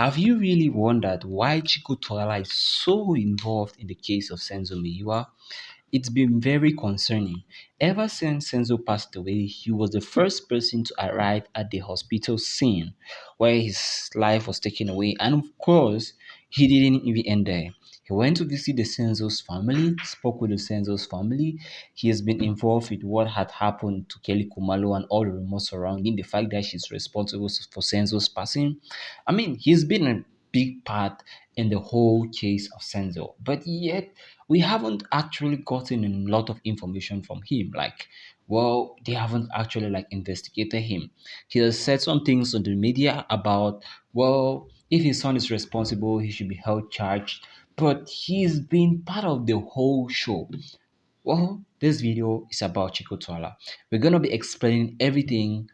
Have you really wondered why Chicco Twala is so involved in the case of Senzo Meyiwa? It's been very concerning. Ever since Senzo passed away, he was the first person to arrive at the hospital scene where his life was taken away. And of course, he didn't even end there. He went to visit the Senzo's family, spoke with the Senzo's family. He has been involved with what had happened to Kelly Kumalo and all the rumors surrounding the fact that she's responsible for Senzo's passing. I mean, he's been a big part in the whole case of Senzo, but yet we haven't actually gotten a lot of information from him. They haven't actually investigated him. He has said some things on the media about, if his son is responsible, he should be held charged. But he's been part of the whole show. Well, this video is about Chicco Twala. We're going to be explaining everything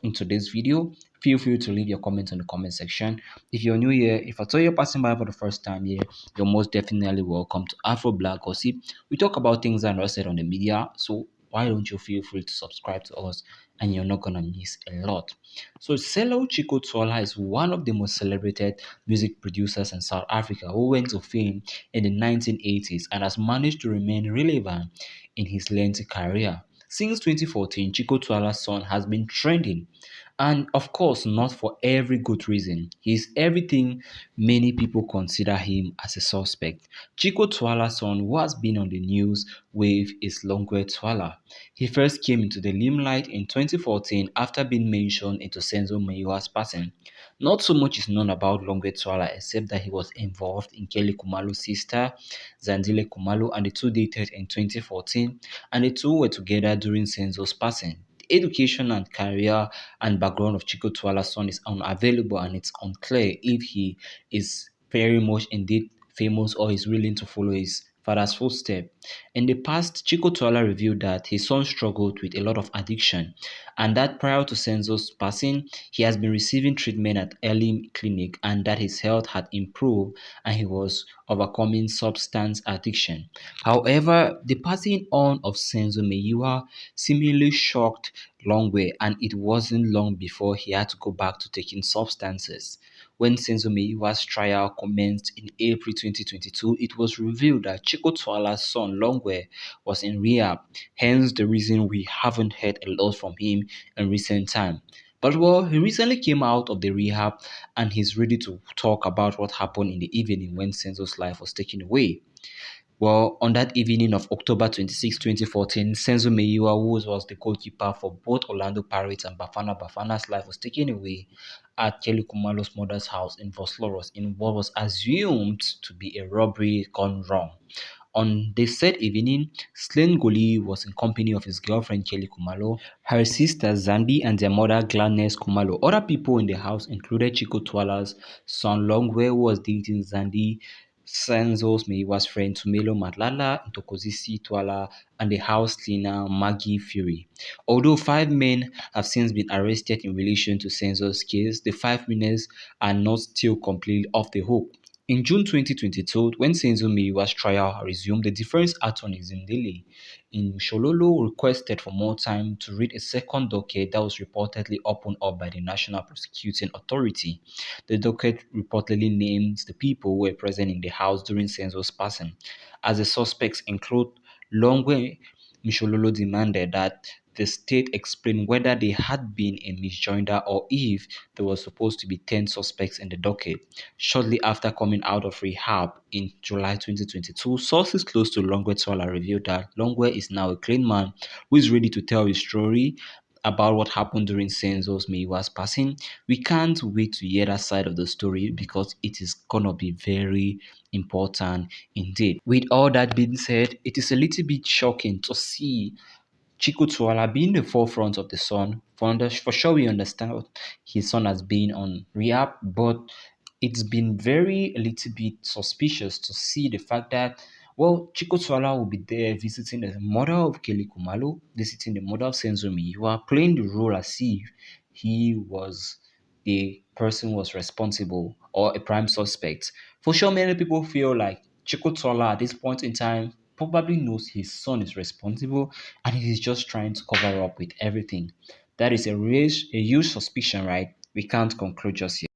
in today's video. Feel free to leave your comments in the comment section. If you're new here, if I saw you're passing by for the first time here, you're most definitely welcome to Afro Black Gossip. We talk about things that are not said on the media, so why don't you feel free to subscribe to us and you're not gonna miss a lot. So Selo Chicco Twala is one of the most celebrated music producers in South Africa who went to fame in the 1980s and has managed to remain relevant in his lengthy career. Since 2014, Chicco Twala's son has been trending, and of course, not for every good reason. He's everything many people consider him as a suspect. Chicco Twala's son, who has been on the news with, is ller Twala. He first came into the limelight in 2014 after being mentioned into Senzo Meyiwa's passing. Not so much is known about ller Twala except that he was involved in Kelly Kumalo's sister, Zandile Kumalo, and the two dated in 2014, and the two were together during Senzo's passing. The education and career and background of Chicco Twala's son is unavailable, and it's unclear if he is very much indeed famous or is willing to follow his father's footsteps. In the past, Chicco Twala revealed that his son struggled with a lot of addiction, and that prior to Senzo's passing, he has been receiving treatment at early clinic, and that his health had improved and he was overcoming substance addiction. However, the passing on of Senzo Meyiwa seemingly shocked ller, and it wasn't long before he had to go back to taking substances. When Senzo Meyiwa's trial commenced in April 2022, it was revealed that Chicco Twala's son ller was in rehab, hence the reason we haven't heard a lot from him in recent time. But he recently came out of the rehab and he's ready to talk about what happened in the evening when Senzo's life was taken away. On that evening of October 26, 2014, Senzo Meyiwa, who was the goalkeeper for both Orlando Pirates and Bafana's life was taken away at Kelly Kumalo's mother's house in Vosloorus in what was assumed to be a robbery gone wrong. On the said evening, slain goalie was in company of his girlfriend Kelly Kumalo, her sister Zandi, and their mother Gladness Kumalo. Other people in the house included Chicco Twala's son ller, who was dating Zandi, Senzo's Meyiwa's friend Tumelo Madlala, Ntokozisi Twala, and the house cleaner Maggie Fury. Although 5 men have since been arrested in relation to Senzo's case, the 5 winners are not still completely off the hook. In June 2022, when Senzo Meyiwa's trial resumed, the defense attorney Zindile in Shololo requested for more time to read a second docket that was reportedly opened up by the National Prosecuting Authority. The docket reportedly names the people who were present in the house during Senzo's passing. As the suspects include ller, Mshololo demanded that the state explain whether there had been a misjoinder or if there were supposed to be 10 suspects in the docket. Shortly after coming out of rehab in July 2022, sources close to ller Twala revealed that ller is now a clean man who is ready to tell his story about what happened during Senzo's Meyiwa's passing. We can't wait to hear that side of the story because it is gonna be very important indeed. With all that being said, it is a little bit shocking to see Chicco Twala being the forefront of the son. For sure, we understand his son has been on rehab, but it's been a little bit suspicious to see the fact that, Chicco Twala will be there visiting the mother of Kelly Kumalo, visiting the mother of Senzo Meyiwa, playing the role as if he was the person who was responsible or a prime suspect. For sure, many people feel like Chicco Twala at this point in time probably knows his son is responsible and he's just trying to cover up with everything. That is a huge suspicion, right? We can't conclude just yet.